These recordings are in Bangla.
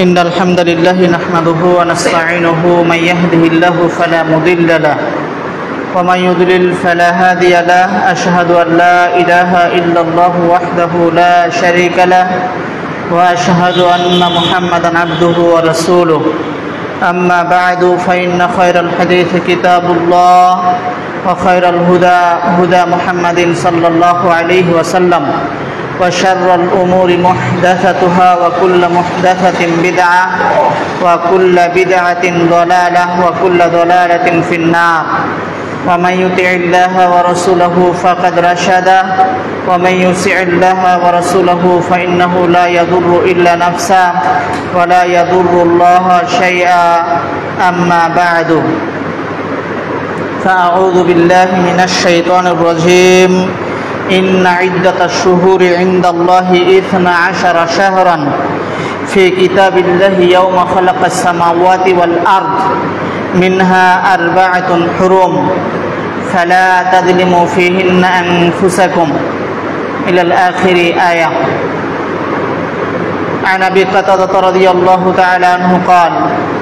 إن الحمد لله نحمده ونستعينه من يهده الله فلا مضل له ومن يضلل فلا هادي له أشهد أن لا إله إلا الله وحده لا شريك له وأشهد أن محمدا عبده ورسوله أما بعد فإن خير الحديث كتاب الله وخير الهدى هدى محمد صلى الله عليه وسلم وشر الأمور محدثتها وكل محدثة بدعة وكل بدعة ضلالة وكل ضلالة في النار ومن يطع الله ورسوله فقد رشد ومن يطع الله ورسوله فإنه لا يضر إلا نفسه ولا يضر الله شيئا أما بعد فأعوذ بالله من الشيطان الرجيم إن عدة الشهور عند الله 12 شهرا في كتاب الله يوم خلق السماوات والأرض منها 4 حرم فلا تظلموا فيهن أنفسكم إلى الآخر آية. عن أبي قتادة رضي الله تعالى عنه قال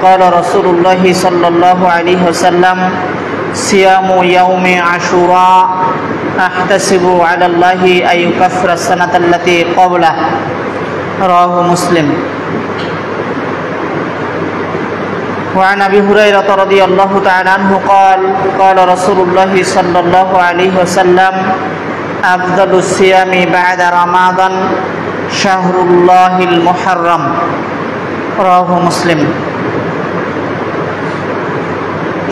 قال رسول الله صلى الله عليه وسلم صيام يوم عاشوراء أحتسب على الله أن يكفر السنة التي قبله رواه مسلم. وعن أبي هريرة رضي الله تعالى عنه قال قال رسول الله صلى الله عليه وسلم أفضل الصيام بعد رمضان شهر الله المحرم رواه مسلم.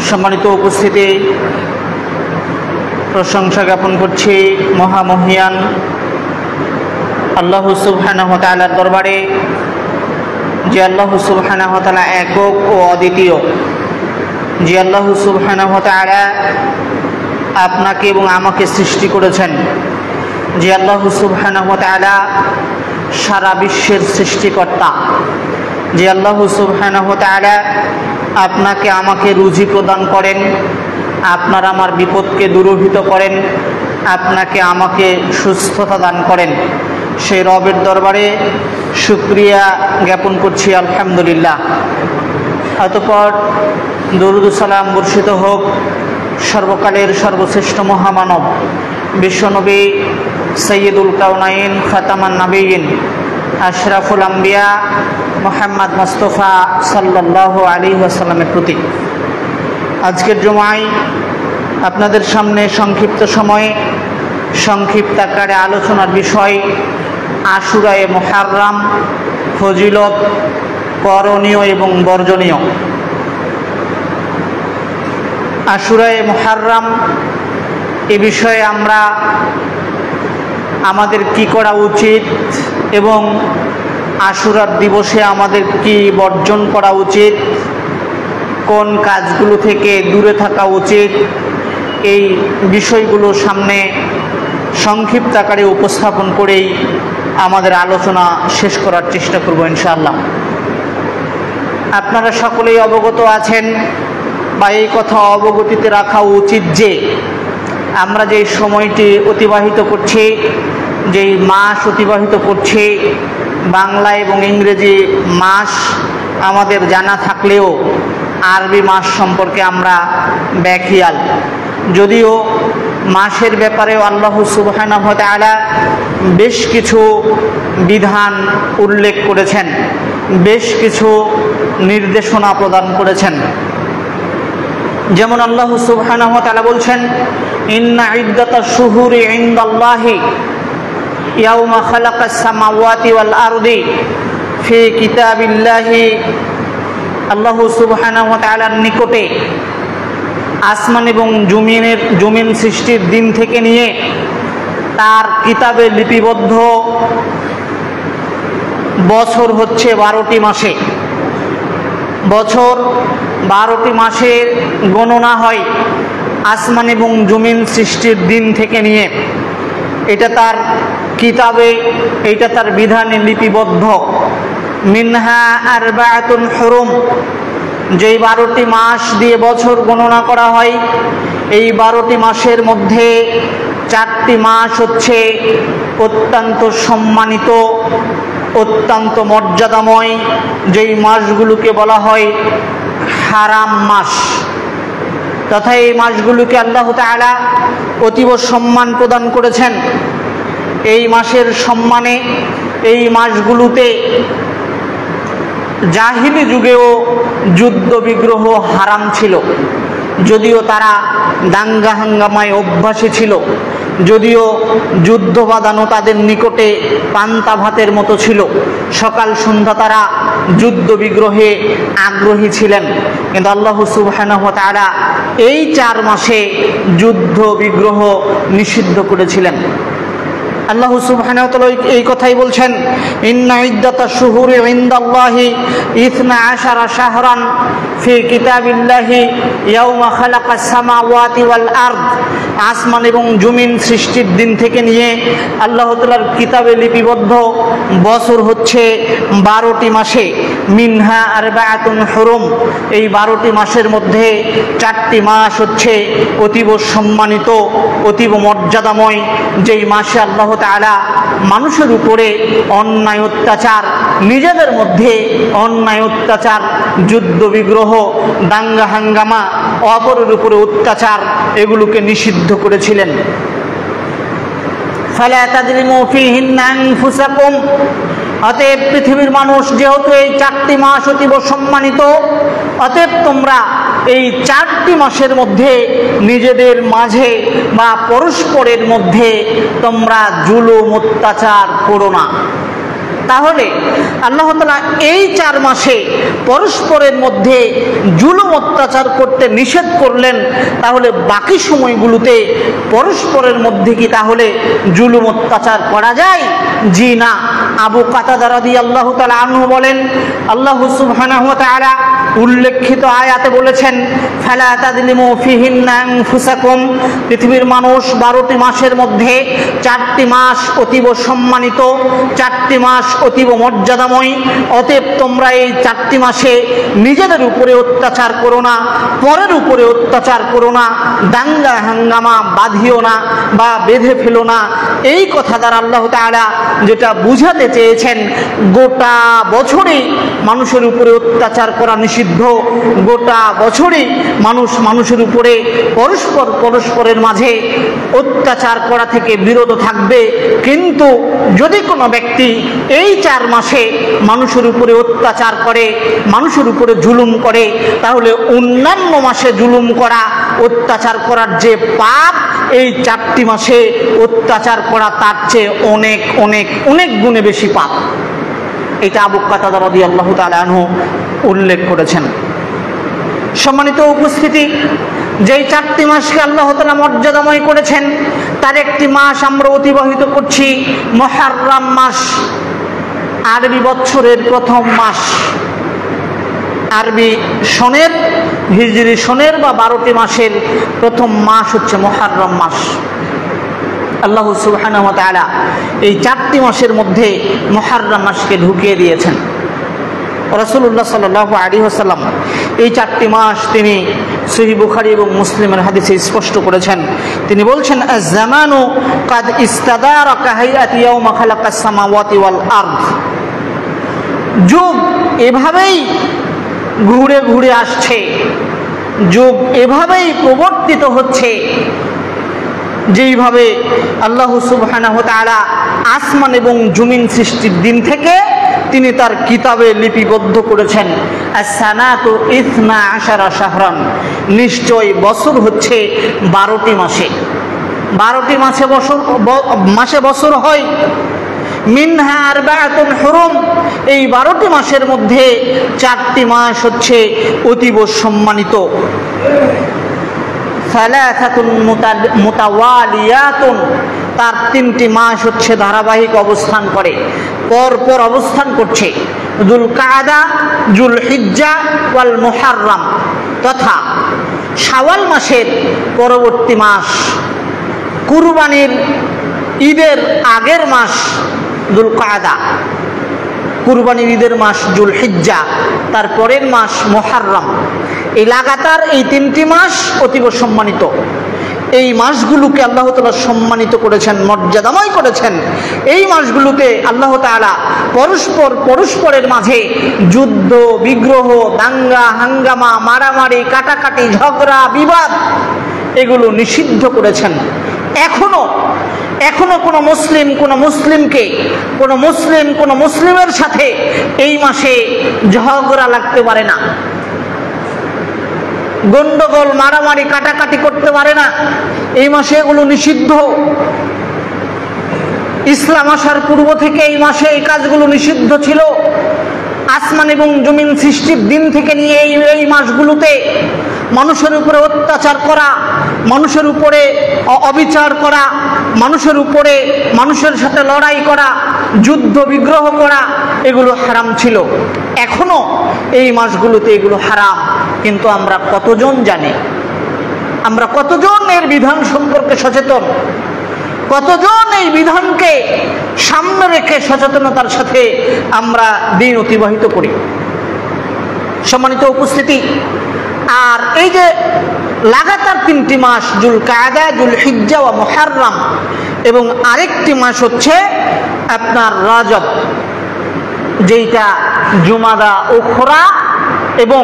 সম্মানিত উপস্থিতি, প্রশংসা জ্ঞাপন করছি মহামহিয়ান আল্লাহ সুবহানাহু ওয়া তাআলার দরবারে, যে আল্লাহ সুবহানাহু ওয়া তাআলা একক ও অদ্বিতীয়, যে আল্লাহ সুবহানাহু ওয়া তাআলা আপনাকে এবং আমাকে সৃষ্টি করেছেন, যে আল্লাহ সুবহানাহু ওয়া তাআলা সারা বিশ্বের সৃষ্টিকর্তা, যে আল্লাহ সুবহানাহু ওয়া তাআলা আপনাকে আমাকে রুজি প্রদান করেন, আপনার আমার বিপদকে দূরীভূত করেন, আপনাকে আমাকে সুস্থতা দান করেন, সেই রবের দরবারে শুকরিয়া জ্ঞাপন করছি আলহামদুলিল্লাহ। অতঃপর দরুদ ও সালাম বর্ষিত হোক সর্বকালের সর্বশ্রেষ্ঠ মহামানব বিশ্বনবী সৈয়দুল কাউনাইন খাতামান নবিয়্যিন আশরাফুল আম্বিয়া মুহাম্মদ মুস্তাফা সাল্লাল্লাহু আলাইহি ওয়াসাল্লামের প্রতি। আজকের জুমায় আপনাদের সামনে সংক্ষিপ্ত সময়ে সংক্ষিপ্ত আকারে আলোচনার বিষয় আশুরায়ে মুহাররম, ফজিলত, করণীয় এবং বর্জনীয়। আশুরায়ে মুহাররম এ বিষয়ে আমরা আমাদের কি করা উচিত এবং আশুরার দিবসে আমাদের কি বর্জন করা উচিত, কোন কাজগুলো থেকে দূরে থাকা উচিত, এই বিষয়গুলো সামনে সংক্ষিপ্ত আকারে উপস্থাপন করেই আমাদের আলোচনা শেষ করার চেষ্টা করব ইনশাআল্লাহ। আপনারা সকলেই অবগত আছেন বা এই কথা অবগতিতে রাখা উচিত যে আমরা যেই সময়টি অতিবাহিত করছি, যেই মাস অতিবাহিত করছি, বাংলা এবং ইংরেজি মাস আমাদের জানা থাকলেও আরবি মাস সম্পর্কে আমরা বেখিয়াল। যদিও মাসের ব্যাপারেও আল্লাহ সুবহানাহু ওয়া তাআলা বেশ কিছু বিধান উল্লেখ করেছেন, বেশ কিছু নির্দেশনা প্রদান করেছেন। যেমন আল্লাহ সুবহানাহু ওয়া তাআলা বলছেন, ইন্না ইদ্দাতাশ শুহুরি ইনদাল্লাহি ইয়াওমা খালাকাস সামাওয়াতি ওয়াল আরদি ফি কিতাবিল্লাহি। আল্লাহ সুবহানাহু ওয়া তাআলার নিকটে আসমান এবং জমিন সৃষ্টির দিন থেকে নিয়ে তার কিতাবে লিপিবদ্ধ বছর হচ্ছে 12টি মাসে। বছর 12টি মাসের গণনা হয় আসমান এবং জমিন সৃষ্টির দিন থেকে নিয়ে। এটা তার কিতাবে, এটা তার বিধানে লিপিবদ্ধ। মিনহা 4 হুরুম, যেই 12টি মাস দিয়ে বছর গণনা করা হয়, এই 12টি মাসের মধ্যে 4টি মাস হচ্ছে অত্যন্ত সম্মানিত অত্যন্ত মর্যাদাময় যেই মাসগুলোকে বলা হয় হারাম মাস, তথা এই মাসগুলোকে আল্লাহ তাআলা অতীব সম্মান প্রদান করেছেন। এই মাসের সম্মানে এই মাসগুলোতে জাহিলি যুগেও যুদ্ধ বিগ্রহ হারাম ছিল, যদিও তারা দাঙ্গা হাঙ্গামায় অভ্যাসী ছিল, যদিও যুদ্ধ বাঁধানো তাদের নিকটে পান্তা ভাতের মতো ছিল, সকাল সন্ধ্যা তারা যুদ্ধ বিগ্রহে আগ্রহী ছিলেন, কিন্তু আল্লাহ সুবহানাহু ওয়া তাআলা এই 4 মাসে যুদ্ধ বিগ্রহ নিষিদ্ধ করেছিলেন। আল্লাহ সুবহানাহু ওয়া তাআলা এই কথাই বলছেন, ইন্না ইদ্দাতাশ শুহুরি ইনদাল্লাহি 12 শাহরান ফি কিতাবিল্লাহি ইয়াওমা খালাকাস সামাওয়াতি ওয়াল আরদ। আসমান এবং জমিন সৃষ্টির দিন থেকে নিয়ে আল্লাহ তাআলার কিতাবে লিপিবদ্ধ বছর হচ্ছে 12টি মাসে। মিনহা আরবাআতুন হুরুম, এই 12টি মাসের মধ্যে 4টি মাস হচ্ছে অতীব সম্মানিত, অতীব মর্যাদাময়, যেই মাসে আল্লাহ তাআলা মানুষের উপরে অন্যায় অত্যাচার, নিজেদের মধ্যে অন্যায় অত্যাচার, যুদ্ধ বিগ্রহ, দাঙ্গা হাঙ্গামা, অপরের উপরে অত্যাচার, এগুলোকে নিষিদ্ধ করেছিলেন। ফালা তাযলিমু ফীহিন্না আনফুসাকুম, অতএব পৃথিবীর মানুষ, যেহেতু এই 4টি মাস অতীব সম্মানিত, অতএব তোমরা এই 4টি মাসের মধ্যে নিজেদের মাঝে বা পরস্পরের মধ্যে তোমরা জুলুম অত্যাচার করো না। তাহলে আল্লাহ তাআলা এই 4 মাসে পরস্পরের মধ্যে জুলুম অত্যাচার করতে নিষেধ করলেন, তাহলে বাকি সময়গুলোতে পরস্পরের মধ্যে কি তাহলে জুলুম অত্যাচার করা যায়? জি না। আবু কাতাদা রাদিয়াল্লাহু তাআলা আনহু বলেন, আল্লাহ সুবহানাহু ওয়া তাআলা উল্লেখিত আয়াতে বলেছেন, ফালা তাযলিমু ফীহিন্না আনফুসাকুম, পৃথিবীর মানুষ 12টি মাসের মধ্যে 4টি মাস অতীব সম্মানিত, 4টি মাস অতীব মর্যাদাময়, অতএব তোমরা এই 4টি মাসে নিজেদের উপরে অত্যাচার করো না, পরের উপরে অত্যাচার করো না, দাঙ্গা হাঙ্গামা বাঁধিও না বা বেঁধে ফেলো না। এই কথা দ্বারা আল্লাহ তাআলা যেটা বুঝাতে চেয়েছেন, গোটা বছরে মানুষের উপরে অত্যাচার করা নিষিদ্ধ, গোটা বছরে মানুষ মানুষের উপরে পরস্পরের মাঝে অত্যাচার করা থেকে বিরত থাকবে। কিন্তু যদি কোনো ব্যক্তি এই 4 মাসে মানুষের উপরে অত্যাচার করে, মানুষের উপরে জুলুম করে, তাহলে অন্যান্য মাসে জুলুম করা, অত্যাচার করার যে পাপ, এই 4টি মাসে অত্যাচার করা তার চেয়ে অনেক অনেক অনেক গুণে বেশি পাপ। এটা আবু কাতাদা রাদিয়াল্লাহু তাআলা আনহু উল্লেখ করেছেন। সম্মানিত উপস্থিতি, যেই 4টি মাসকে আল্লাহ তাআলা মর্যাদাময় করেছেন, তার একটি মাস আমরা অতিবাহিত করছি, মুহররম মাস, আরবি বছরের প্রথম মাস। আরবি সনের, হিজরি সনের বা 12টি মাসের প্রথম মাস হচ্ছে মুহররম মাস। আল্লাহ সুবহানাহু ওয়া তাআলা এই 4টি মাসের মধ্যে মুহররম মাসকে ঢুকিয়ে দিয়েছেন। রাসূলুল্লাহ সাল্লাল্লাহু আলাইহি ওয়াসাল্লাম এই 4টি মাস তিনি সহিহ বুখারী এবং মুসলিমের হাদিসে স্পষ্ট করেছেন। তিনি বলছেন, আয-জামানু কাদ ইস্তাদারা কাহাইয়াতি ইয়াওমা খালাকাস সামাওয়াতি ওয়াল আরদ, যুগ এভাবেই ঘুরে ঘুরে আসছে, যুগ এভাবেই প্রবর্তিত হচ্ছে, যেইভাবে আল্লাহ সুবহানাহু ওয়া তাআলা আসমান এবং জমিন সৃষ্টির দিন থেকে তিনি তার কিতাবে লিপিবদ্ধ করেছেন। as-sanatu 12 শাহরান, নিশ্চয় বছর হচ্ছে 12টি মাসে। 12টি মাসে বছর হয়। মিনহা আরবাআতুন হুরুম, এই 12টি মাসের মধ্যে 4টি মাস হচ্ছে অতীব সম্মানিত। সালাসাতুন মুতাওয়ালিয়াতুন, তার 3টি মাস হচ্ছে ধারাবাহিক অবস্থান করে, পরপর অবস্থান করছে। যুলকাদা, যুলহিজ্জা ওয়াল মুহররম, তথা শাওয়াল মাসের পরবর্তী মাস, কুরবানির ঈদের আগের মাস যুলকাদা, কুরবানির ঈদের মাস যুলহিজ্জা, তারপরের মাস মুহররম। এই লাগাতার এই 3টি মাস অতীব সম্মানিত। এই মাসগুলোকে আল্লাহ তাআলা সম্মানিত করেছেন, মর্যাদাময় করেছেন। এই মাসগুলোতে আল্লাহ তাআলা পরস্পরের মাঝে যুদ্ধ, বিগ্রহ, দাঙ্গা হাঙ্গামা, মারামারি, কাটাকাটি, ঝগড়া, বিবাদ এগুলো নিষিদ্ধ করেছেন। এখনো কোনো মুসলিম কোনো মুসলিমের সাথে এই মাসে ঝগড়া লাগতে পারে না, গন্ডগোল, মারামারি, কাটাকাটি করতে পারে না। এই মাসে এগুলো নিষিদ্ধ। ইসলাম আসার পূর্ব থেকে এই মাসে এই কাজগুলো নিষিদ্ধ ছিল। আসমান এবং জমিন সৃষ্টির দিন থেকে নিয়ে এই মাসগুলোতে মানুষের উপরে অত্যাচার করা, মানুষের উপরে অবিচার করা, মানুষের সাথে লড়াই করা, যুদ্ধ বিগ্রহ করা, এগুলো হারাম ছিল। এখনো এই মাসগুলোতে এগুলো হারাম, কিন্তু আমরা কতজন জানি? আমরা কতজন এর বিধান সম্পর্কে সচেতন? কতজন এই বিধানকে সামনে রেখে সচেতনতার সাথে আমরা দিন অতিবাহিত করি? সম্মানিত উপস্থিতি, আর এই যে লাগাতার 3টি মাস, যুলকায়দা, যুলহিজ্জা ও মুহররম, এবং আরেকটি মাস হচ্ছে আপনার রজব, যেটা জুমাদা উখরা এবং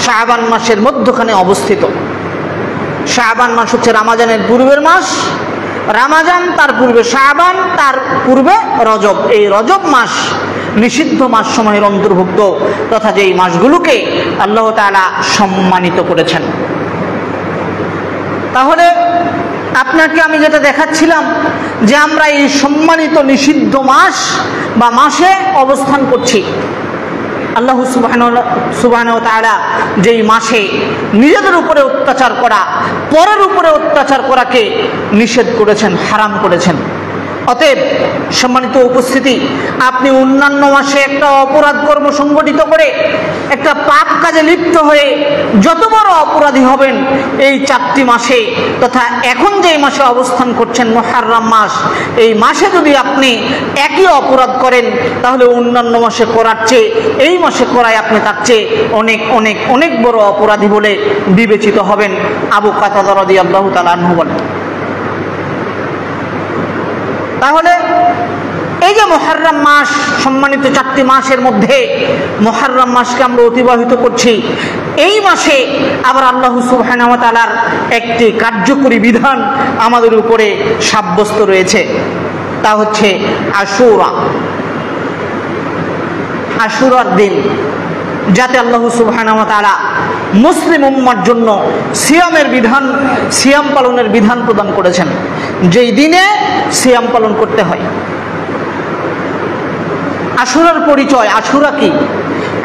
শাবান মাসের মধ্যখানে অবস্থিত। শাবান মাস হচ্ছে রামাজানের পূর্বের মাস, রামাজান তার পূর্বে শাবান, তার পূর্বে রজব। এই রজব মাস নিষিদ্ধ মাস সমূহের অন্তর্ভুক্ত, তথা যেই মাসগুলোকে আল্লাহ তাআলা সম্মানিত করেছেন। তাহলে আপনাকে আমি যেটা দেখাচ্ছিলাম যে আমরা এই সম্মানিত নিষিদ্ধ মাস বা মাসে অবস্থান করছি। আল্লাহ সুবহানাহু ওয়া তাআলা যেই মাসে নিজেদের উপরে অত্যাচার করা, পরের উপরে অত্যাচার করাকে নিষেধ করেছেন, হারাম করেছেন। অতএব সম্মানিত উপস্থিতি, আপনি অন্যান্য মাসে একটা অপরাধ কর্ম সংগঠিত করে, একটা পাপ কাজে লিপ্ত হয়ে যত বড় অপরাধী হবেন, এই 4টি মাসে তথা এখন যেই মাসে অবস্থান করছেন মুহররম মাস, এই মাসে যদি আপনি একই অপরাধ করেন, তাহলে অন্যান্য মাসে করার চেয়ে এই মাসে করায় আপনি তার চেয়ে অনেক অনেক অনেক বড় অপরাধী বলে বিবেচিত হবেন। আবু কাতাদা রাদিয়াল্লাহু তাআলা আনহু বলেন। তাহলে এই যে মুহররম মাস, সম্মানিত 4টি মাসের মধ্যে মুহররম মাসকে আমরা অতিবাহিত করছি, এই মাসে আবার আল্লাহ সুবহানাহু ওয়া তাআলার একটি কার্যকরী বিধান আমাদের উপরে সাব্যস্ত রয়েছে, তা হচ্ছে আশুরা। আশুরার দিন, যাতে আল্লাহ সুবহানাহু ওয়া তাআলা মুসলিম উম্মার জন্য সিয়াম পালনের বিধান প্রদান করেছেন, যেই দিনে সিয়াম পালন করতে হয়। আশুরার পরিচয়, আশুরা কি?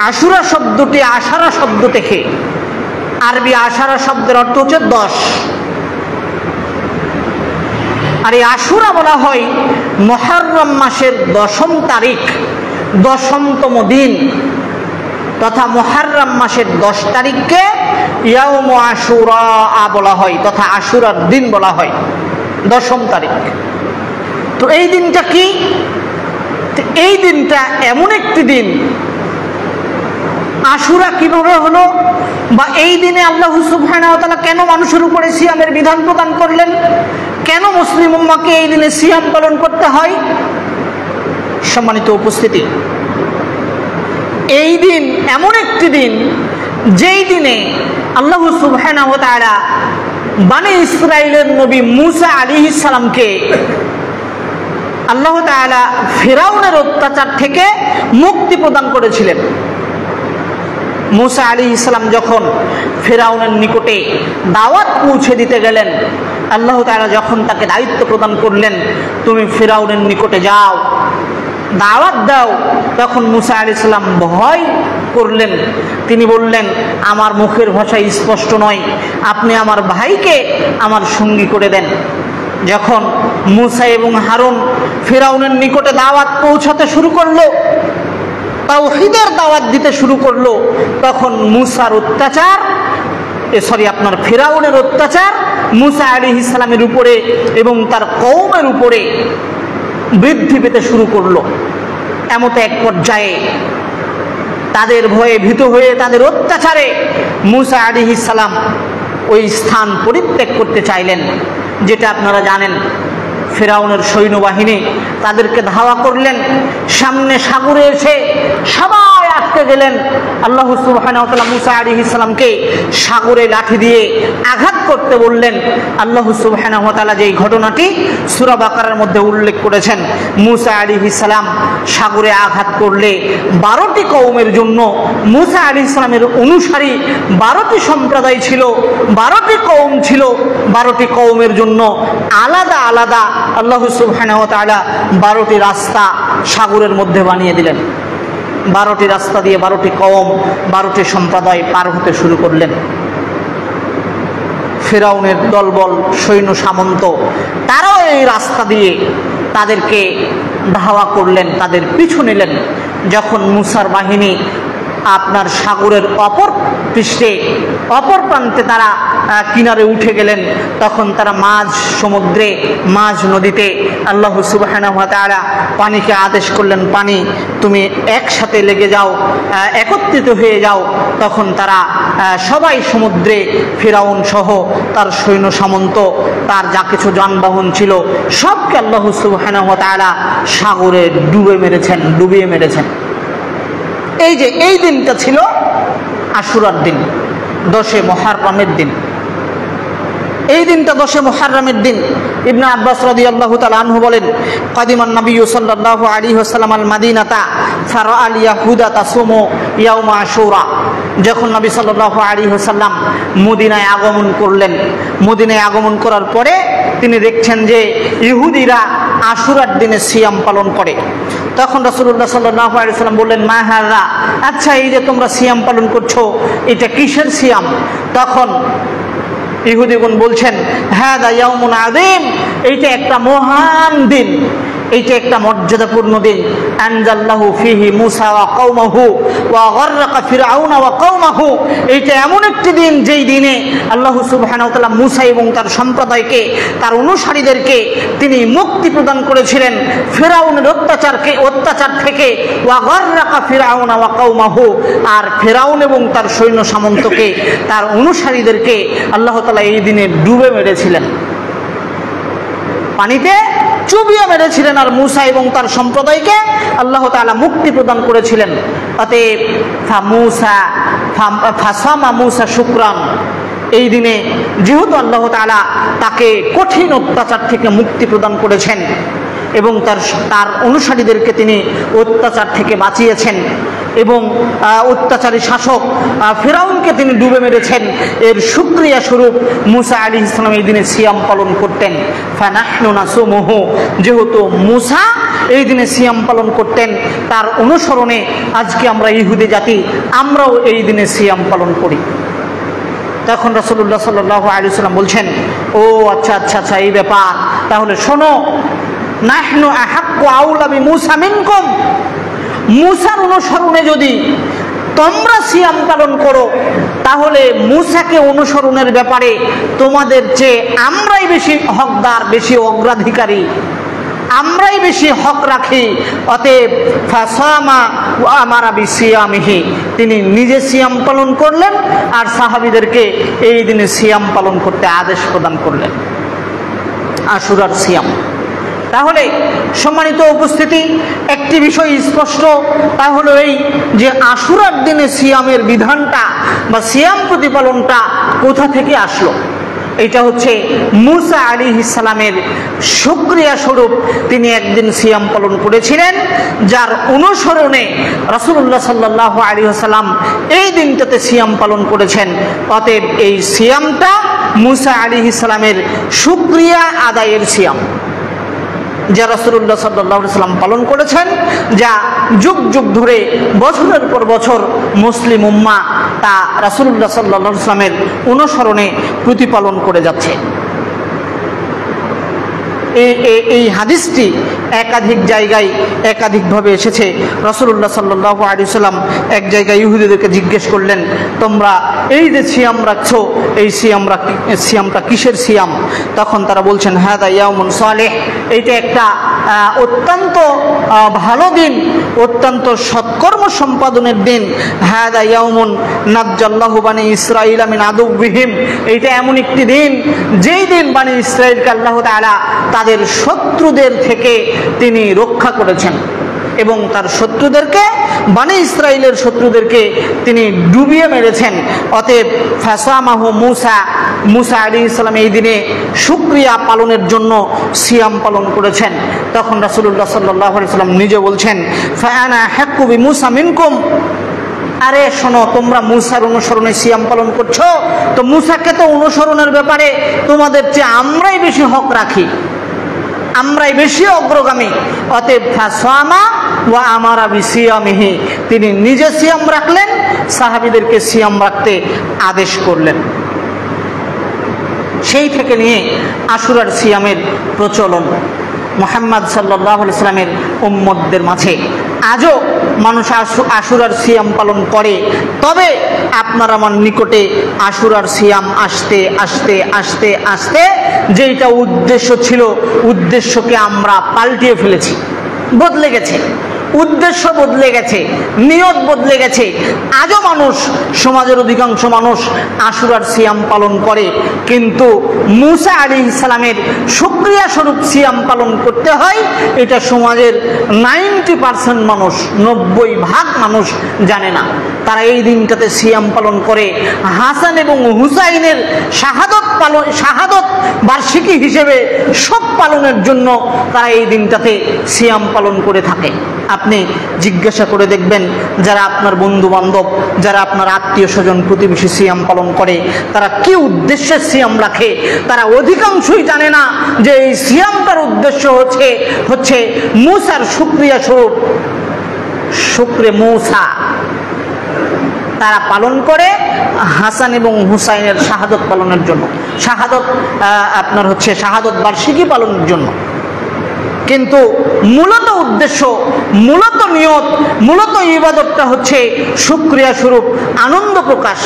আশুরা শব্দটি আশারা শব্দ থেকে, আরবি আশারা শব্দের অর্থ হচ্ছে 10। আর এই আশুরা বলা হয় মুহররম মাসের 10ম তারিখ, 10তম দিন, তথা মুহররম মাসের 10 তারিখকে ইয়াউমু আশুরা বলা হয়, তথা আশুরার দিন বলা হয়, 10ম তারিখ। তো এই দিনটা কি? এই দিনটা এমন একটি দিন, আশুরা কিভাবে হলো, বা এই দিনে আল্লাহ সুবহানাহু ওয়া তাআলা কেন মানুষের উপরে সিয়ামের বিধান প্রদান করলেন, কেন মুসলিম উম্মাহকে এই দিনে সিয়াম পালন করতে হয়? সম্মানিত উপস্থিতি, এই দিন এমন একটি দিন, যেই দিনে আল্লাহ সুবহানাহু ওয়া তাআলা বনি ইসরাইলের নবী মুসা আলাইহিস সালামকে আল্লাহ তাআলা ফিরাউনের অত্যাচার থেকে মুক্তি প্রদান করেছিলেন। মুসা আলাইহিস সালাম যখন ফিরাউনের নিকটে দাওয়াত পৌঁছে দিতে গেলেন, আল্লাহ তাআলা যখন তাকে দায়িত্ব প্রদান করলেন, তুমি ফিরাউনের নিকটে যাও, দাওয়াত দাও, তখন মুসা আলাইহিস সালাম ভয় করলেন। তিনি বললেন, আমার মুখের ভাষা স্পষ্ট নয়, আপনি আমার ভাইকে আমার সঙ্গী করে দেন। যখন মুসা এবং হারুন ফিরাউনের নিকটে দাওয়াত পৌঁছাতে শুরু করলো, তাওহীদের দাওয়াত দিতে শুরু করলো, তখন ফিরাউনের অত্যাচার মুসা আলাইহিস সালামের উপরে এবং তার কওমের উপরে বৃদ্ধি পেতে শুরু করলো। এমত এক পর্যায়ে তাদের ভয়ে ভীত হয়ে, তাদের অত্যাচারে মুসা আলাইহিস সালাম ওই স্থান পরিত্যাগ করতে চাইলেন। যেটা আপনারা জানেন, ফিরাউনের সৈন্যবাহিনী তাদেরকে ধাওয়া করলেন, সামনে সাগরে এসে সবাই আটকে গেলেন। আল্লাহ সুবহানাহু ওয়া তাআলা মুসা আলাইহিস সালামকে সাগরে লাঠি দিয়ে আঘাত করতে বললেন। আল্লাহ সুবহানাহু ওয়া তাআলা যেই ঘটনাটি সূরা বাকারার মধ্যে উল্লেখ করেছেন, মুসা আলাইহিস সালাম সাগরে আঘাত করলে 12টি কওমের জন্য, মুসা আলাইহিস সালামের অনুসারী 12টি সম্প্রদায় ছিল, 12টি কওম ছিল, 12টি কওমের জন্য আলাদা আলাদা আল্লাহ সুবহানাহু ওয়া তাআলা 12টি রাস্তা সাগরের মধ্যে বানিয়ে দিলেন। 12টি রাস্তা দিয়ে 12টি কওম, 12টি সম্প্রদায় পার হতে শুরু করলেন। ফিরাউনের দলবল সৈন্য সামন্ত তারাও এই রাস্তা দিয়ে তাদেরকে ধাওয়া করলেন, তাদের পিছু নিলেন। যখন মুসার বাহিনী আপনার সাগরের অপর পৃষ্ঠে, অপর প্রান্তে তারা কিনারে উঠে গেলেন, তখন তারা মাঝ সমুদ্রে, মাঝ নদীতে আল্লাহ সুবহানাহু ওয়া তাআলা পানিকে আদেশ করলেন, পানি তুমি একসাথে লেগে যাও, একত্রিত হয়ে যাও। তখন তারা সবাই সমুদ্রে, ফিরাউন সহ তার সৈন্য সামন্ত, তার যা কিছু যানবাহন ছিল সবকে আল্লাহ সুবহানাহু ওয়া তাআলা সাগরে ডুবিয়ে মেরেছেন। এই যে এই দিনটা ছিল আশুরার দিন, 10 মুহররমের দিন। এই দিনটা 10 মুহররমের দিন। ইবনে আব্বাস রাদিয়াল্লাহু তাআলা আনহু বলেন, কাদিমান নবী সাল্লাল্লাহু আলাইহি ওয়াসাল্লাম আল মাদিনাতা ফারাআল ইয়াহুদা তাসুমু ইয়াউমা আশুরা। যখন নবী সাল্লাল্লাহু আলাইহি ওয়াসাল্লাম মদিনায় আগমন করলেন, মদিনায় আগমন করার পরে তিনি দেখছেন যে ইহুদিরা আশুরার দিনে সিয়াম পালন করে। তখন রাসূলুল্লাহ সাল্লাল্লাহু আলাইহি ওয়াসাল্লাম বললেন, মা হাযা, আচ্ছা এই যে তোমরা সিয়াম পালন করছো, এটা কিসের সিয়াম? তখন ইহুদিগণ বলছেন, হাযা ইয়াউমুন আযীম, এইটা একটা মহান দিন, এইটা একটা মর্যাদাপূর্ণ দিন। আনজাল্লাহু ফিহি মুসা ওয়া কওমাহু ওয়া গাররাকা ফিরআউনা ওয়া কওমাহু। এইটা এমন একটি দিন যেই দিনে আল্লাহ সুবহানাহু ওয়া তাআলা মুসা এবং তার সম্প্রদায়কে, তার অনুসারীদেরকে তিনি মুক্তি প্রদান করেছিলেন ফিরআউনের অত্যাচার থেকে। ওয়া গাররাকা ফিরআউনা ওয়া কওমাহু, আর ফিরআউন এবং তার সৈন্য সামন্তকে, তার অনুসারীদেরকে আল্লাহ তাআলা এই দিনে ডুবে মেরেছিলেন, পানিতে চুবিয়ে মেরেছিলেন। আর মুসা এবং তার সম্প্রদায়কে আল্লাহ তাআলা মুক্তি প্রদান করেছিলেন। অতএব ফাসামা মুসা শুকরান, এই দিনে যেহেতু আল্লাহ তাআলা তাকে কঠিন অত্যাচার থেকে মুক্তি প্রদান করেছেন এবং তার অনুসারীদেরকে তিনি অত্যাচার থেকে বাঁচিয়েছেন এবং অত্যাচারী শাসক ফিরআউনকে তিনি ডুবে মেরেছেন, এর শুকরিয়া স্বরূপ মুসা আলাইহিস সালাম এই দিনে সিয়াম পালন করতেন। ফানাহনু নাসুমুহু, যেহেতু মুসা এই দিনে সিয়াম পালন করতেন, তার অনুসরণে আজকে আমরা ইহুদি জাতি, আমরাও এই দিনে সিয়াম পালন করি। তখন রাসূলুল্লাহ সাল্লাল্লাহু আলাইহি ওয়াসাল্লাম বলছেন, ও আচ্ছা আচ্ছা আচ্ছা, এই ব্যাপার, তাহলে শোনো, নাহনু আহাক্কু আউলা বিমুসা মিনকুম, মুসার অনুসরণে যদি তোমরা সিয়াম পালন করো, তাহলে মুসাকে অনুসরণের ব্যাপারে তোমাদের চেয়ে আমরাই বেশি হকদার, বেশি অগ্রাধিকারী, আমরাই বেশি হক রাখি। অতএব ফাসামা ওয়া আমারা বিসিয়ামিহি, তিনি নিজে সিয়াম পালন করলেন আর সাহাবীদেরকে এই দিনে সিয়াম পালন করতে আদেশ প্রদান করলেন, আশুরার সিয়াম। তাহলে সম্মানিত উপস্থিতি, একটি বিষয় স্পষ্ট, তা হলো এই যে আশুরার দিনে সিয়ামের বিধানটা বা সিয়াম প্রতিপালনটা কোথা থেকে আসলো। এটা হচ্ছে মুসা আলাইহিস সালামের শুকরিয়া স্বরূপ তিনি একদিন সিয়াম পালন করেছিলেন, যার অনুসরণে রাসূলুল্লাহ সাল্লাল্লাহু আলাইহি ওয়াসাল্লাম এই দিনটাতে সিয়াম পালন করেছেন। অতএব এই সিয়ামটা মুসা আলাইহিস সালামের শুকরিয়া আদায়ের সিয়াম, যা রাসূলুল্লাহ সাল্লাল্লাহু আলাইহি ওয়াসাল্লাম পালন করেছেন, যা যুগ যুগ ধরে বছরের পর বছর মুসলিম উম্মাহ তা রাসূলুল্লাহ সাল্লাল্লাহু আলাইহি ওয়াসাল্লামের অনুসরণে প্রতিপালন করে যাচ্ছে। এই হাদিসটি একাধিক জায়গায় একাধিকভাবে এসেছে। রাসূলুল্লাহ সাল্লাল্লাহু আলাইহি ওয়াসাল্লাম এক জায়গায় ইহুদিদেরকে জিজ্ঞেস করলেন, তোমরা এই যে সিয়াম রাখছো, এই সিয়ামটা কিসের সিয়াম? তখন তারা বলছেন, হাদা ইয়াউমুন সালেহ, এইটা একটা অত্যন্ত ভালো দিন, অত্যন্ত সৎকর্ম সম্পাদনের দিন। হাদা ইয়াউমুন নাজ্জাল্লাহু বানি ইসরাঈলা মিন আদুওয়িহিম, এইটা এমন একটি দিন যেই দিন বানি ইসরাঈলকে আল্লাহ তাআলা তাদের শত্রুদের থেকে তিনি রক্ষা করেছেন এবং তার শত্রুদেরকে, বানি ইসরাঈলের শত্রুদেরকে তিনি ডুবিয়ে মেরেছেন। অতএব ফাসামাহু মুসা আলাইহিস সালাম এই দিনে শুকরিয়া পালনের জন্য সিয়াম পালন করেছেন। তখন রাসূলুল্লাহ সাল্লাল্লাহু আলাইহি ওয়াসাল্লাম নিজে বলছেন, ফাআনা হাক্কু বিমুসা মিনকুম, আরে শোনো, তোমরা মুসার অনুসরণে সিয়াম পালন করছো, তো মুসাকে তো অনুসরণের ব্যাপারে তোমাদের চেয়ে আমরাই বেশি হক রাখি, আমরাই বেশি অগ্রগামী। অতএব ফাসামা ওয়া আমারা বিসিয়ামিহি, তিনি নিজে সিয়াম রাখলেন, সাহাবীদেরকে সিয়াম রাখতে আদেশ করলেন। সেই থেকে নিয়ে আশুরার সিয়ামের প্রচলন মুহাম্মদ সাল্লাল্লাহু আলাইহি ওয়াসাল্লামের উম্মতদের মাঝে আজও মানুষ আশুরার সিয়াম পালন করে। তবে আপনার আমার নিকটে আশুরার সিয়াম আসতে আস্তে আস্তে আস্তে যেটা উদ্দেশ্য ছিল, উদ্দেশ্যকে আমরা পাল্টিয়ে ফেলেছি, বদলে গেছে, উদ্দেশ্য বদলে গেছে, নিয়ত বদলে গেছে। আজও মানুষ, সমাজের অধিকাংশ মানুষ আশুরার সিয়াম পালন করে, কিন্তু মুসা আলাইহিস সালামের শুকরিয়া স্বরূপ সিয়াম পালন করতে হয়, এটা সমাজের 90% মানুষ, 90% মানুষ জানে না। তারা এই দিনটাতে সিয়াম পালন করে হাসান এবং হুসাইনের শাহাদত বার্ষিকী হিসেবে শোক পালনের জন্য তারা এই দিনটাতে সিয়াম পালন করে থাকে। আপনি জিজ্ঞাসা করে দেখবেন, যারা আপনার বন্ধু বান্ধব, যারা আপনার আত্মীয় স্বজন প্রতিবেশী সিয়াম পালন করে, তারা কি উদ্দেশ্যে সিয়াম রাখে, তারা অধিকাংশই জানে না যে এই সিয়ামটার উদ্দেশ্য হচ্ছে মুসার শুকরিয়া স্বরূপ, শুকরে মুসা। তারা পালন করে হাসান এবং হুসাইনের শাহাদত পালনের জন্য, শাহাদত বার্ষিকী পালনের জন্য। কিন্তু মূলত উদ্দেশ্য, মূলত নিয়ত, মূলত ইবাদতটা হচ্ছে শুকরিয়া স্বরূপ আনন্দ প্রকাশ।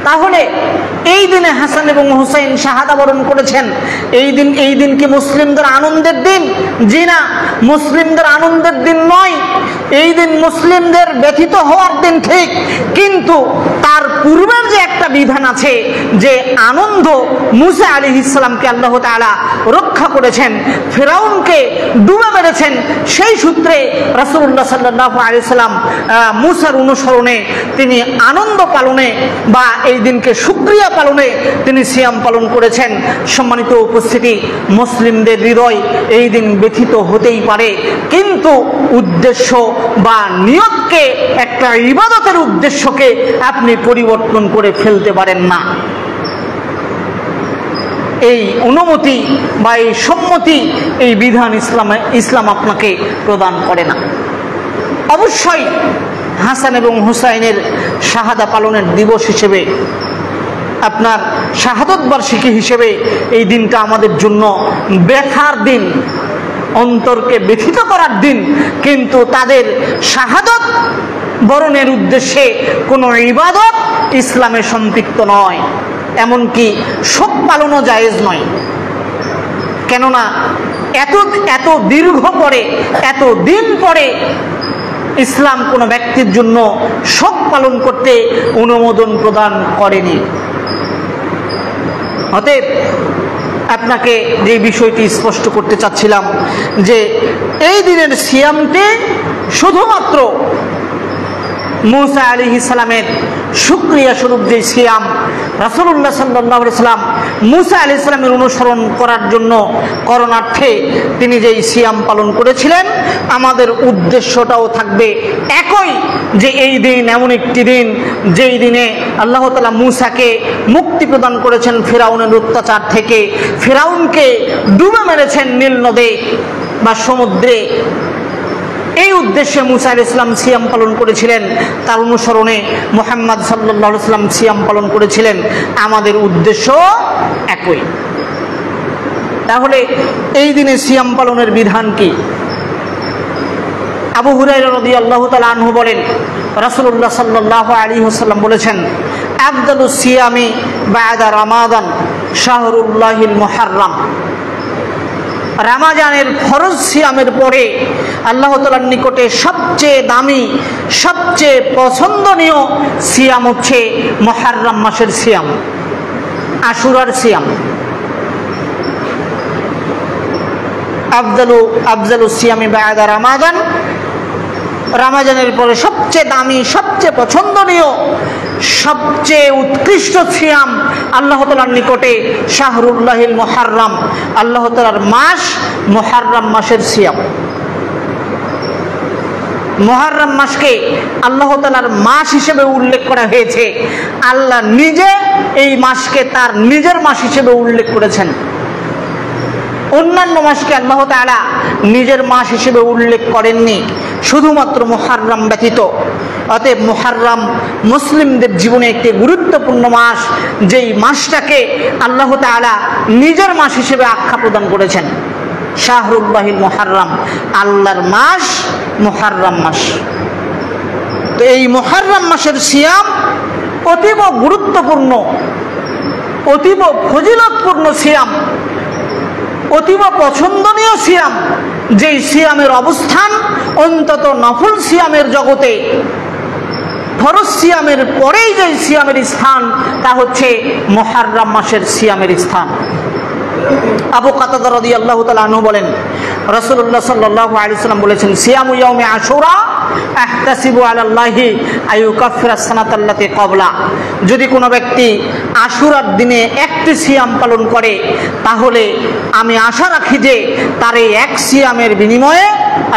তাহলে এই দিনে হাসান এবং হুসাইন শাহাদা বরণ করেছেন, এই দিন কি মুসলিমদের আনন্দের দিন? জি না, মুসলিমদের আনন্দের দিন নয়। এই দিন মুসলিমদের ব্যথিত হওয়ার দিন ঠিক, কিন্তু তার পূর্বের যে একটা বিধান আছে, যে আনন্দ, মুসা আলাইহিস সালামকে আল্লাহ তাআলা রক্ষা করেছেন, ফিরাউনকে ডুবে মেরেছেন, সেই সূত্রে রাসূলুল্লাহ সাল্লাল্লাহু আলাইহি সাল্লাম মুসার অনুসরণে তিনি আনন্দ পালনে বা এই দিনকে শুকরিয়া পালনে তিনি সিয়াম পালন করেছেন। সম্মানিত উপস্থিতি, মুসলিমদের হৃদয় এই দিন ব্যথিত হতেই পারে, কিন্তু উদ্দেশ্য বা নিয়তকে, একটা ইবাদতের উদ্দেশ্যকে আপনি পরিবর্তন করে ফেলতে পারেন না। এই অনুমতি বা এই সম্মতি, এই বিধান ইসলাম আপনাকে প্রদান করে না। অবশ্যই হাসান এবং হুসাইনের শাহাদা পালনের দিবস হিসেবে, আপনার শাহাদত বার্ষিকী হিসেবে এই দিনটা আমাদের জন্য ব্যথার দিন, অন্তরকে ব্যথিত করার দিন, কিন্তু তাদের শাহাদত বরণের উদ্দেশ্যে কোনো ইবাদত ইসলামে সম্পৃক্ত নয়, এমনকি শোক পালনও জায়েজ নয়। কেননা এত দীর্ঘ পরে, এত দিন পরে ইসলাম কোনো ব্যক্তির জন্য শোক পালন করতে অনুমোদন প্রদান করেনি। অতএব আপনাকে যে বিষয়টি স্পষ্ট করতে চাচ্ছিলাম, যে এই দিনের সিয়ামটি শুধুমাত্র মুসা আলাইহিস সালামের শুকরিয়া স্বরূপ যে সিয়াম, রাসূলুল্লাহ সাল্লাল্লাহু আলাইহি সাল্লাম মুসা আলাইহিস সালামের অনুসরণ করার জন্য করণার্থে তিনি যেই সিয়াম পালন করেছিলেন, আমাদের উদ্দেশ্যটাও থাকবে একই, যে এই দিন এমন একটি দিন যেই দিনে আল্লাহ তাআলা মুসাকে মুক্তি প্রদান করেছেন ফিরাউনের অত্যাচার থেকে, ফিরাউনকে ডুবে মেরেছেন নীল নদে বা সমুদ্রে। এই উদ্দেশ্যে মুসা আলাইহিস সালাম সিয়াম পালন করেছিলেন, তার অনুসরণে মুহাম্মদ সাল্লাল্লাহু আলাইহি সাল্লাম সিয়াম পালন করেছিলেন। আমাদের উদ্দেশ্য একই। তাহলে এই দিনে সিয়াম পালনের বিধান কি? আবু হুরায়রা রাদিয়াল্লাহু তাআলা আনহু বলেন, রাসূলুল্লাহ সাল্লাল্লাহু আলাইহি ওয়াসাল্লাম বলেছেন, আফদালুস সিয়ামি বা'দা রমাদান শাহরুল্লাহিল মুহাররম। রমজানের ফরজ সিয়ামের পরে আল্লাহ তাআলার নিকটে সবচেয়ে দামি, সবচেয়ে পছন্দনীয় সিয়াম হচ্ছে মুহররম মাসের সিয়াম, আশুরার সিয়াম। আফজালু সিয়ামি বা'দা রমাদান, রমজানের পরে সবচেয়ে দামি, সবচেয়ে পছন্দনীয়, সবচেয়ে উৎকৃষ্ট সিয়াম আল্লাহ তাআলার নিকটে শাহরুল্লাহিল মুহররম, আল্লাহ তাআলার মাস মুহররম মাসের সিয়াম। মুহররম মাসকে আল্লাহ তাআলার মাস হিসেবে উল্লেখ করা হয়েছে। আল্লাহ নিজে এই মাসকে তার নিজের মাস হিসেবে উল্লেখ করেছেন। অন্যান্য মাসকে আল্লাহ তাআলা নিজের মাস হিসেবে উল্লেখ করেননি, শুধুমাত্র মুহররম ব্যতীত। অতএব মুহররম মুসলিমদের জীবনে একটি গুরুত্বপূর্ণ মাস, যেই মাসটাকে আল্লাহ তাআলা নিজের মাস হিসেবে আখ্যা প্রদান করেছেন। শাহরুল্লাহিল মুহররম, আল্লাহর মাস মুহররম মাস। তো এই মুহররম মাসের সিয়াম অতীব গুরুত্বপূর্ণ, অতীব ফজিলতপূর্ণ সিয়াম, অতীব পছন্দনীয় সিয়াম, যেই সিয়ামের অবস্থান অন্তত নফল সিয়ামের জগতে ফরজ সিয়ামের পরেই যে সিয়ামের স্থান, তা হচ্ছে মুহররম মাসের সিয়ামের স্থান। আবু কাতাদা রাদিয়াল্লাহু তাআলা আনহু বলেন, রাসূলুল্লাহ সাল্লাল্লাহু আলাইহি ওয়াসাল্লাম বলেছেন, সিয়ামু ইয়াউমি আশুরা আহতাসিবু আলাল্লাহি আইয়ুকাফিরা সানাতাল্লাতি ক্বাবলা। যদি কোনো ব্যক্তি আশুরার দিনে একটি সিয়াম পালন করে, তাহলে আমি আশা রাখি যে তার এই এক সিয়ামের বিনিময়ে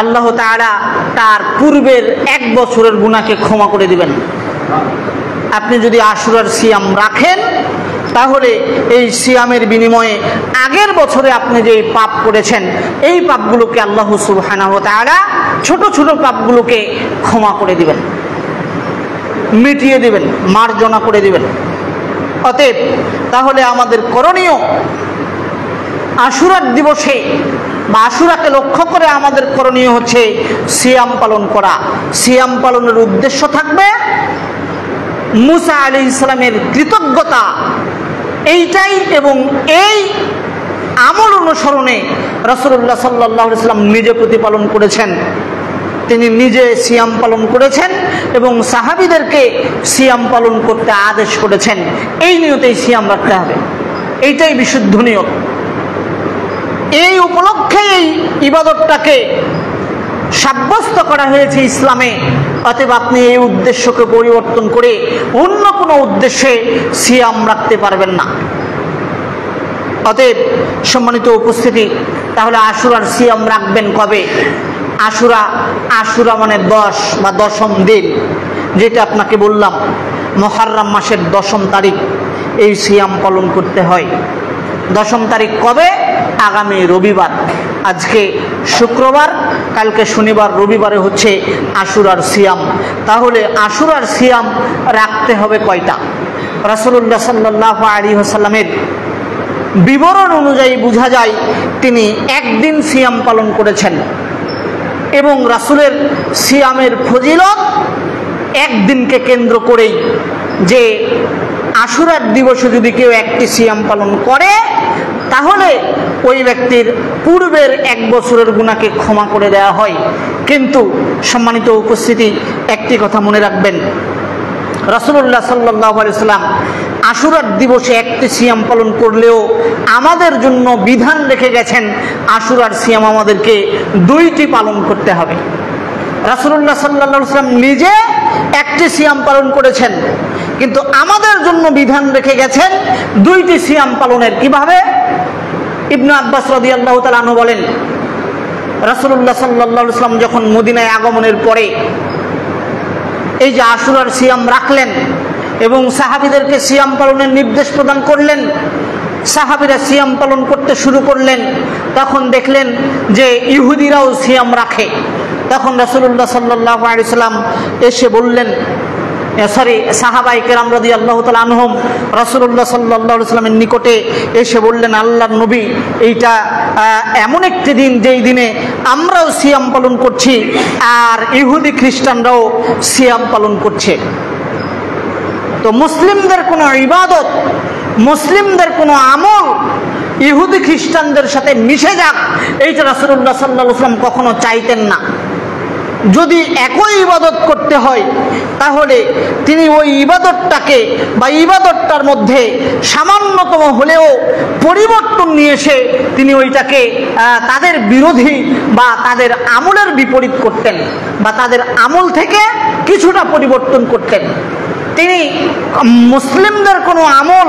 আল্লাহ তাআলা তার পূর্বের এক বছরের গুনাহকে ক্ষমা করে দিবেন। আপনি যদি আশুরার সিয়াম রাখেন, তাহলে এই সিয়ামের বিনিময়ে আগের বছরে আপনি যে পাপ করেছেন, এই পাপগুলোকে আল্লাহ সুবহানাহু ওয়া তাআলা, ছোট ছোট পাপগুলোকে ক্ষমা করে দিবেন, মিটিয়ে দিবেন, মার্জনা করে দিবেন। অতএব তাহলে আমাদের করণীয়, আশুরার দিবসে বা আশুরাকে লক্ষ্য করে আমাদের করণীয় হচ্ছে সিয়াম পালন করা। সিয়াম পালনের উদ্দেশ্য থাকবে মুসা আলাইহিস সালামের কৃতজ্ঞতা, এইটাই। এবং এই আমল অনুসরণে রাসূলুল্লাহ সাল্লাল্লাহু আলাইহি ওয়াসাল্লাম নিজে প্রতিপালন করেছেন। তিনি নিজে সিয়াম পালন করেছেন এবং সাহাবীদেরকে সিয়াম পালন করতে আদেশ করেছেন। এই নিয়তেই সিয়াম রাখতে হবে, এইটাই বিশুদ্ধ নিয়ত। এই উপলক্ষে এই ইবাদতটাকে সাব্যস্ত করা হয়েছে ইসলামে। অতএব আপনি এই উদ্দেশ্যকে পরিবর্তন করে অন্য কোনো উদ্দেশ্যে সিয়াম রাখতে পারবেন না। অতএব সম্মানিত উপস্থিতি, তাহলে আশুরার সিয়াম রাখবেন কবে? আশুরা মানে 10 বা দশম দিন, যেটা আপনাকে বললাম মুহররম মাসের 10ম তারিখ এই সিয়াম পালন করতে হয়। 10ম তারিখ কবে? আগামী রবিবার। আজকে শুক্রবার, কালকে শনিবার, রবিবারে হচ্ছে আশুরার সিয়াম। তাহলে আশুরার সিয়াম রাখতে হবে কয়টা? রাসূলুল্লাহ সাল্লাল্লাহু আলাইহি ওয়াসাল্লামের বিবরণ অনুযায়ী বোঝা যায় তিনি একদিন সিয়াম পালন করেছেন এবং রাসূলের সিয়ামের ফজিলত একদিনকে কেন্দ্র করেই, যে আশুরার দিবসে যদি কেউ একটি সিয়াম পালন করে, তাহলে ওই ব্যক্তির পূর্বের এক বছরের গুনাহকে ক্ষমা করে দেওয়া হয়। কিন্তু সম্মানিত উপস্থিতি, একটি কথা মনে রাখবেন, রাসূলুল্লাহ সাল্লাল্লাহু আলাইহি ওয়াসাল্লাম আশুরার দিবসে একটি সিয়াম পালন করলেও আমাদের জন্য বিধান রেখে গেছেন আশুরার সিয়াম আমাদেরকে 2টি পালন করতে হবে। রাসূলুল্লাহ সাল্লাল্লাহু আলাইহি ওয়াসাল্লাম নিজে একটি সিয়াম পালন করেছেন, কিন্তু আমাদের জন্য বিধান রেখে গেছেন 2টি সিয়াম পালনের। কিভাবে? ইবনে আব্বাস রাদিয়াল্লাহু তাআলা আনহু বলেন, রাসূলুল্লাহ সাল্লাল্লাহু আলাইহি ওয়াসাল্লাম যখন মদিনায় আগমনের পরে এই যে আশুরার সিয়াম রাখলেন এবং সাহাবীদেরকে সিয়াম পালনের নির্দেশ প্রদান করলেন, সাহাবীরা সিয়াম পালন করতে শুরু করলেন, তখন দেখলেন যে ইহুদিরাও সিয়াম রাখে। তখন রাসূলুল্লাহ সাল্লাল্লাহু আলাইহি ওয়াসাল্লাম এসে বললেন, সাহাবায়ে কেরাম রাদিয়াল্লাহু তাআলা আনহুম রাসূলুল্লাহ সাল্লাল্লাহু আলাইহি ওয়াসাল্লামের নিকটে এসে বললেন, আল্লাহর নবী, এইটা এমন একটি দিন যেই দিনে আমরাও সিয়াম পালন করছি আর ইহুদি খ্রিস্টানরাও সিয়াম পালন করছে। তো মুসলিমদের কোনো ইবাদত, মুসলিমদের কোনো আমল ইহুদি খ্রিস্টানদের সাথে মিশে যাক, এইটা রাসূলুল্লাহ সাল্লাল্লাহু আলাইহি ওয়াসাল্লাম কখনো চাইতেন না। যদি একই ইবাদত করতে হয় তাহলে তিনি ওই ইবাদতটাকে বা ইবাদতটার মধ্যে সামান্যতম হলেও পরিবর্তন নিয়ে এসে তিনি ওইটাকে তাদের বিরোধী বা তাদের আমলের বিপরীত করতেন বা তাদের আমল থেকে কিছুটা পরিবর্তন করতেন। তিনি মুসলিমদের কোনো আমল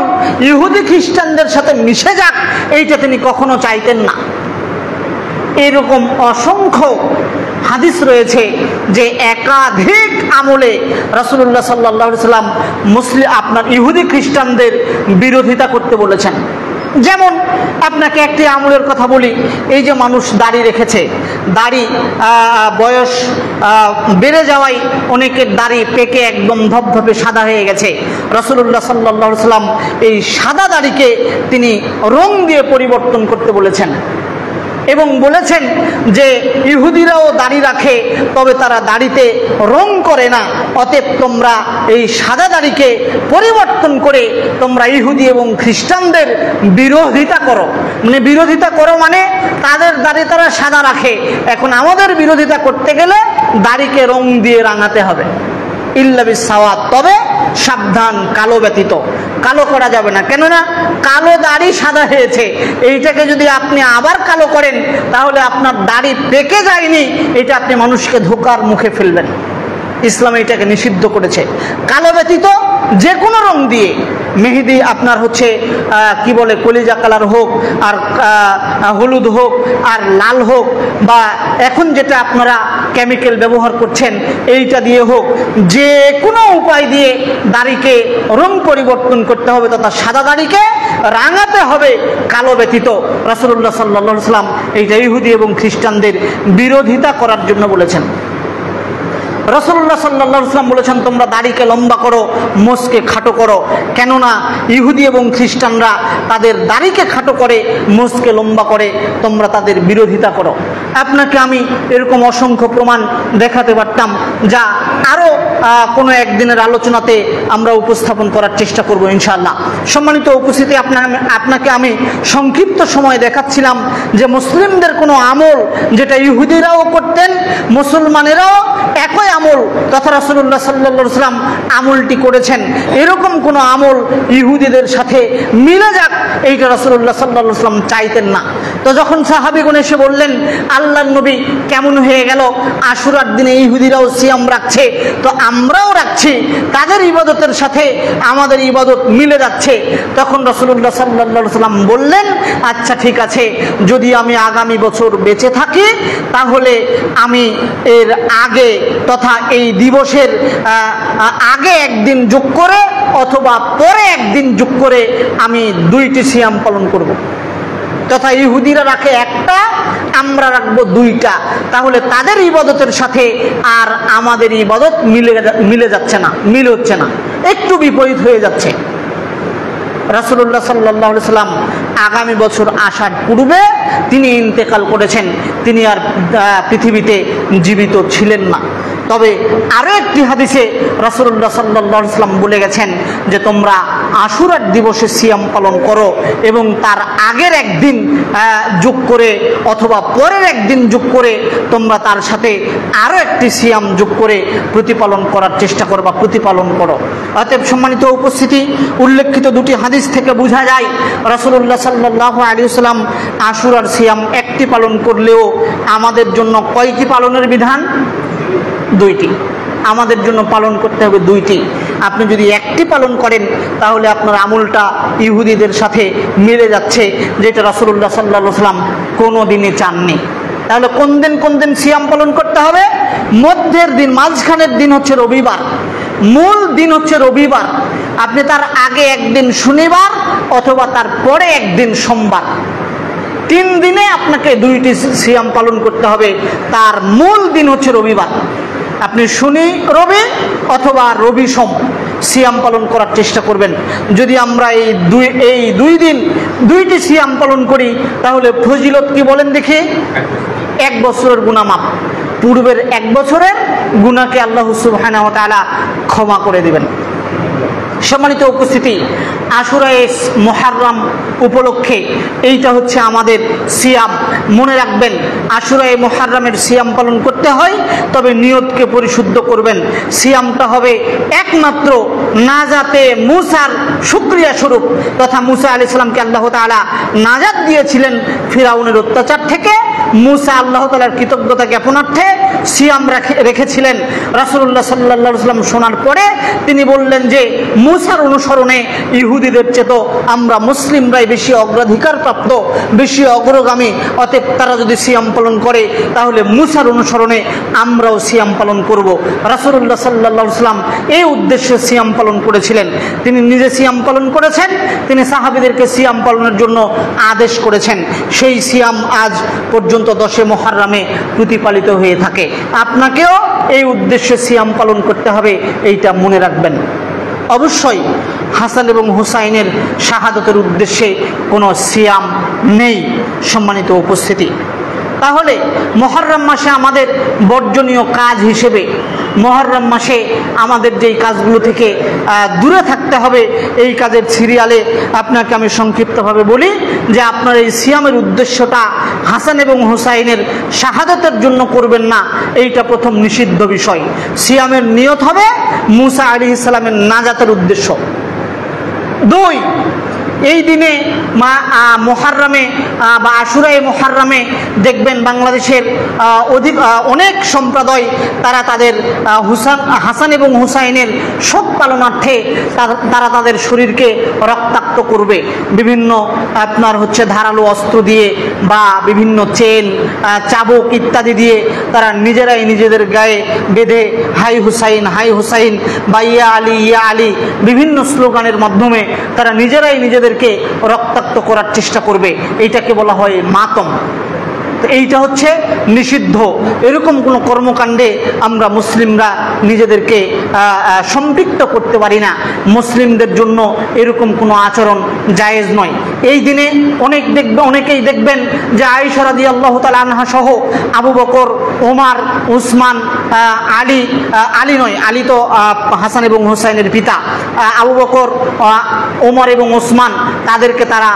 ইহুদি খ্রিস্টানদের সাথে মিশে যাক এইটা তিনি কখনো চাইতেন না। এরকম অসংখ্য হাদিস রয়েছে যে একাধিক আমলে রাসূলুল্লাহ সাল্লাল্লাহু আলাইহি সাল্লাম আপনার ইহুদি খ্রিস্টানদের বিরোধিতা করতে বলেছেন। যেমন আপনাকে একটি আমলের কথা বলি, এই যে মানুষ দাড়ি রেখেছে, দাড়ি বয়স বেড়ে যাওয়ায় অনেকের দাড়ি পেকে একদম ধবধবে সাদা হয়ে গেছে। রাসূলুল্লাহ সাল্লাল্লাহু আলাইহি সাল্লাম এই সাদা দাড়িকে তিনি রং দিয়ে পরিবর্তন করতে বলেছেন এবং বলেছেন যে ইহুদিরাও দাড়ি রাখে, তবে তারা দাড়িতে রং করে না, অতএব তোমরা এই সাদা দাড়িকে পরিবর্তন করে তোমরা ইহুদি এবং খ্রিস্টানদের বিরোধিতা করো। মানে বিরোধিতা করো মানে তাদের দাড়ি তারা সাদা রাখে, এখন আমাদের বিরোধিতা করতে গেলে দাড়িকে রং দিয়ে রাঙাতে হবে। ইল্লা বিসাওয়াত, তবে সাবধান, কালো ব্যতীত। কালো করা যাবে না, কেননা কালো দাড়ি সাদা হয়েছে, এইটাকে যদি আপনি আবার কালো করেন তাহলে আপনার দাড়ি পেকে যায়নি, এটা আপনি মানুষকে ধোকার মুখে ফেলবেন। ইসলাম এটাকে নিষিদ্ধ করেছে। কালো ব্যতীত যে কোনো রং দিয়ে, মেহেদি আপনার হচ্ছে কি বলে কলিজা কালার হোক, আর হলুদ হোক, আর লাল হোক, বা এখন যেটা আপনারা কেমিক্যাল ব্যবহার করছেন এইটা দিয়ে হোক, যে কোনো উপায় দিয়ে দাড়িকে রং পরিবর্তন করতে হবে তথা সাদা দাড়িকে রাঙাতে হবে কালো ব্যতীত। রাসূলুল্লাহ সাল্লাল্লাহু আলাইহি ওয়াসাল্লাম এইটা ইহুদি এবং খ্রিস্টানদের বিরোধিতা করার জন্য বলেছেন। রাসূলুল্লাহ সাল্লাল্লাহু আলাইহি ওয়াসাল্লাম বলেছেন তোমরা দাড়িকে লম্বা করো, মোষকে খাটো করো, কেননা ইহুদি এবং খ্রিস্টানরা তাদের দাড়িকে খাটো করে, মোষকে লম্বা করে, তোমরা তাদের বিরোধিতা করো। আপনাকে আমি এরকম অসংখ্য প্রমাণ দেখাতে পারতাম, যা আরও কোনো একদিনের আলোচনাতে আমরা উপস্থাপন করার চেষ্টা করব ইনশাআল্লাহ। সম্মানিত উপস্থিতি, আপনাকে আমি সংক্ষিপ্ত সময় দেখাচ্ছিলাম যে মুসলিমদের কোনো আমল যেটা ইহুদিরাও করতেন, মুসলমানেরাও একই আমল তথা রাসূলুল্লাহ সাল্লাল্লাহু আলাইহি ওয়াসাল্লাম আমলটি করেছেন, এরকম কোনো আমল ইহুদিদের সাথে মিলে যাক এইটা রাসূলুল্লাহ সাল্লাল্লাহু আলাইহি ওয়াসাল্লাম চাইতেন না। তো যখন সাহাবীগণ এসে বললেন আল্লাহর নবী কেমন হয়ে গেল, আশুরার দিনে ইহুদিরাও সিয়াম রাখছে তো আমরাও রাখছি, তাদের ইবাদতের সাথে আমাদের ইবাদত মিলে যাচ্ছে, তখন রাসূলুল্লাহ সাল্লাল্লাহু আলাইহি ওয়াসাল্লাম বললেন আচ্ছা ঠিক আছে, যদি আমি আগামী বছর বেঁচে থাকি তাহলে আমি এর আগে তথা এই দিবসের আগে একদিন যোগ করে অথবা পরে একদিন যোগ করে আমি 2টি সিয়াম পালন করব। তথা ইহুদিরা রাখে একটা, আমরা রাখবো 2টা, তাহলে তাদের ইবাদতের সাথে আর আমাদের ইবাদত মিলে যাচ্ছে না, মিল হচ্ছে না, একটু বিপরীত হয়ে যাচ্ছে। রাসূলুল্লাহ সাল্লাল্লাহু আলাইহি ওয়াসাল্লাম আগামী বছর আসার পূর্বে তিনি ইন্তেকাল করেছেন, তিনি আর পৃথিবীতে জীবিত ছিলেন না। তবে আরও একটি হাদিসে রাসূলুল্লাহ সাল্লাল্লাহু আলাইহি ওয়াসাল্লাম বলে গেছেন যে তোমরা আশুরার দিবসে সিয়াম পালন করো এবং তার আগের একদিন যোগ করে অথবা পরের একদিন যোগ করে তোমরা তার সাথে আরও একটি সিয়াম যোগ করে প্রতিপালন করার চেষ্টা করো বা প্রতিপালন করো। অতএব সম্মানিত উপস্থিতি, উল্লেখিত 2টি হাদিস থেকে বোঝা যায় রাসূলুল্লাহ সাল্লাল্লাহু আলাইহি ওয়াসাল্লাম আশুরার সিয়াম একটি পালন করলেও আমাদের জন্য কয়টি পালনের বিধান? 2টি। আমাদের জন্য পালন করতে হবে 2টি। আপনি যদি একটি পালন করেন তাহলে আপনার আমলটা ইহুদিদের সাথে মিলে যাচ্ছে, যেটা রাসূলুল্লাহ সাল্লাল্লাহু আলাইহি ওয়াসাল্লাম কোনো দিনই চাননি। তাহলে কোন দিন সিয়াম পালন করতে হবে? মধ্যের দিন, মাঝখানের দিন হচ্ছে রবিবার, মূল দিন হচ্ছে রবিবার। আপনি তার আগে একদিন শনিবার অথবা তার পরে একদিন সোমবার, 3 দিনে আপনাকে 2টি সিয়াম পালন করতে হবে। তার মূল দিন হচ্ছে রবিবার। আপনি শনি রবি অথবা রবি সোম সিয়াম পালন করার চেষ্টা করবেন। যদি আমরা এই 2 দিন 2টি সিয়াম পালন করি তাহলে ফজিলত কি বলেন দেখি? 1 বছরের গুনাহ মাফ, পূর্বের 1 বছরের গুনাহকে আল্লাহ সুবহানাহু ওয়া তাআলা ক্ষমা করে দিবেন। সম্মানিত উপস্থিতি, আশুরায়ে মুহররম উপলক্ষে এইটা হচ্ছে আমাদের সিয়াম। মনে রাখবেন, আশুরায়ে মুহররমের সিয়াম পালন করতে হয়, তবে নিয়তকে পরিশুদ্ধ করবেন। সিয়ামটা হবে একমাত্র নাজাতে মুসার শুকরিয়া স্বরূপ, তথা মুসা আলাইহিস সালামকে আল্লাহ তাআলা নাজাত দিয়েছিলেন ফিরাউনের অত্যাচার থেকে। মুসা আল্লাহ তাআলার কৃতজ্ঞতা জ্ঞাপনার্থে সিয়াম রেখেছিলেন। রাসূলুল্লাহ সাল্লাল্লাহু আলাইহি ওয়াসাল্লাম শোনার পরে তিনি বললেন যে মুসার অনুসরণে ইহুদিদের চেয়ে আমরা মুসলিমরাই বেশি অগ্রাধিকার প্রাপ্ত, বেশি অগ্রগামী। অতএব তারা যদি সিয়াম পালন করে তাহলে মুসার অনুসরণে আমরাও সিয়াম পালন করব। রাসূলুল্লাহ সাল্লাল্লাহু আলাইহি ওয়াসাল্লাম এই উদ্দেশ্যে সিয়াম পালন করেছিলেন। তিনি নিজে সিয়াম পালন করেছেন, তিনি সাহাবীদেরকে সিয়াম পালনের জন্য আদেশ করেছেন। সেই সিয়াম আজ পর্যন্ত 10 মুহররমে প্রতিপালিত হয়ে থাকে। আপনাকেও এই উদ্দেশ্যে সিয়াম পালন করতে হবে, এইটা মনে রাখবেন। অবশ্যই হাসান এবং হুসাইনের শাহাদতের উদ্দেশ্যে কোনো সিয়াম নেই। সম্মানিত উপস্থিতি, তাহলে মুহররম মাসে আমাদের বর্জনীয় কাজ হিসেবে মুহররম মাসে আমাদের যেই কাজগুলো থেকে দূরে থাকতে হবে, এই কাজের সিরিয়ালে আপনাকে আমি সংক্ষিপ্তভাবে বলি যে আপনার এই সিয়ামের উদ্দেশ্যটা হাসান এবং হুসাইনের শাহাদাতের জন্য করবেন না, এইটা প্রথম নিষিদ্ধ বিষয়। সিয়ামের নিয়ত হবে মুসা আলাইহিস সালামের নাজাতের উদ্দেশ্য। 2, এই দিনে মুহররমে বা আশুরায়ে মুহররমে দেখবেন বাংলাদেশের অনেক সম্প্রদায় তারা তাদের হাসান এবং হুসাইনের শোক পালনার্থে তারা তাদের শরীরকে রক্তাক্ত করবে বিভিন্ন আপনার হচ্ছে ধারালো অস্ত্র দিয়ে বা বিভিন্ন চেন, চাবুক ইত্যাদি দিয়ে তারা নিজেরাই নিজেদের গায়ে বেঁধে হাই হুসাইন, হাই হুসাইন বা ইয়া আলী, ইয়া আলী বিভিন্ন স্লোগানের মাধ্যমে তারা নিজেরাই নিজেদেরকে রক্তাক্ত করার চেষ্টা করবে। এইটাকে বলা হয় মাতম। তো এইটা হচ্ছে নিষিদ্ধ। এরকম কোনো কর্মকাণ্ডে আমরা মুসলিমরা নিজেদেরকে সম্পৃক্ত করতে পারি না। মুসলিমদের জন্য এরকম কোনো আচরণ জায়েজ নয়। এই দিনে অনেকেই দেখবেন যে আয়েশা রাদিয়াল্লাহু তাআলা আনহা সহ আবু বকর, ওমর, উসমান, আলী নয়, আলী তো হাসান এবং হুসাইনের পিতা, আবু বকর, ওমর এবং উসমান তাদেরকে তারা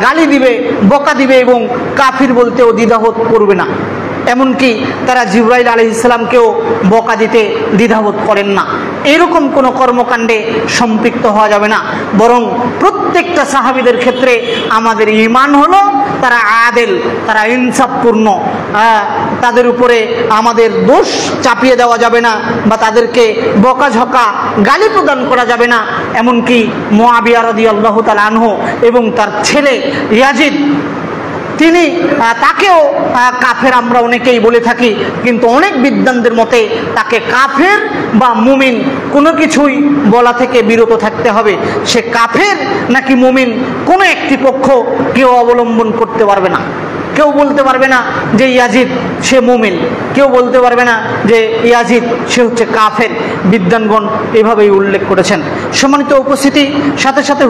গালি দিবে, বকা দিবে এবং কাফির বলতেও দ্বিধাবোধ করবে না। এমনকি তারা জিবরাইল আলাইহিস সালামকেও বকা দিতে দ্বিধাবোধ করেন না। এরকম কোনো কর্মকাণ্ডে সম্পৃক্ত হওয়া যাবে না। বরং প্রত্যেকটা সাহাবীদের ক্ষেত্রে আমাদের ঈমান হলো তারা আদেল, তারা ইনসাফপূর্ণ। তাদের উপরে আমাদের দোষ চাপিয়ে দেওয়া যাবে না বা তাদেরকে বকাঝকা গালি প্রদান করা যাবে না। এমনকি মুআবিয়া রাদিয়াল্লাহু তাআলা আনহু এবং তার ছেলে ইয়াজিদ, তাকেও কাফের আমরা অনেকেই বলে থাকি, কিন্তু অনেক বিদ্বানদের মতে তাকে কাফের বা মুমিন কোনো কিছুই বলা থেকে বিরত থাকতে হবে। সে কাফের নাকি মুমিন কোনো একটি পক্ষ কেউ অবলম্বন করতে পারবে না। কেউ বলতে পারবে না যে ইয়াজিদ সে মুমিন, কেউ বলতে পারবে না যে ইয়াজিদ সে হচ্ছে কাফের। বিদ্বানগণ এভাবেই উল্লেখ করেছেন। সম্মানিত উপস্থিতি, সাথে সাথে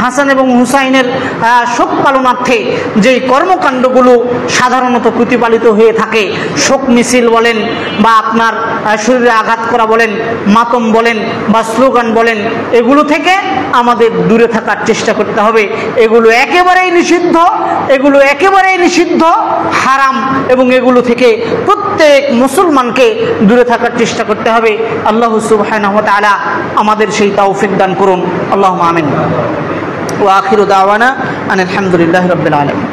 হাসান এবং হুসাইনের শোক পালনার্থে যেই কর্মকাণ্ডগুলো সাধারণত প্রতিপালিত হয়ে থাকে, শোক মিছিল বলেন বা আপনার শরীরে আঘাত করা বলেন, মাতম বলেন বা স্লোগান বলেন, এগুলো থেকে আমাদের দূরে থাকার চেষ্টা করতে হবে। এগুলো একেবারেই নিষিদ্ধ, এগুলো একেবারেই নিষিদ্ধ, হারাম, এবং এগুলো থেকে প্রত্যেক মুসলমানকে দূরে থাকার চেষ্টা করতে হবে। আল্লাহ সুবহানাহু ওয়া তাআলা আমাদের সেই তৌফিক দান করুন। আল্লাহুম্মা আমিন। ওয়া আখিরু দাওয়ানা আনিল হামদুলিল্লাহি রাব্বিল আলামিন।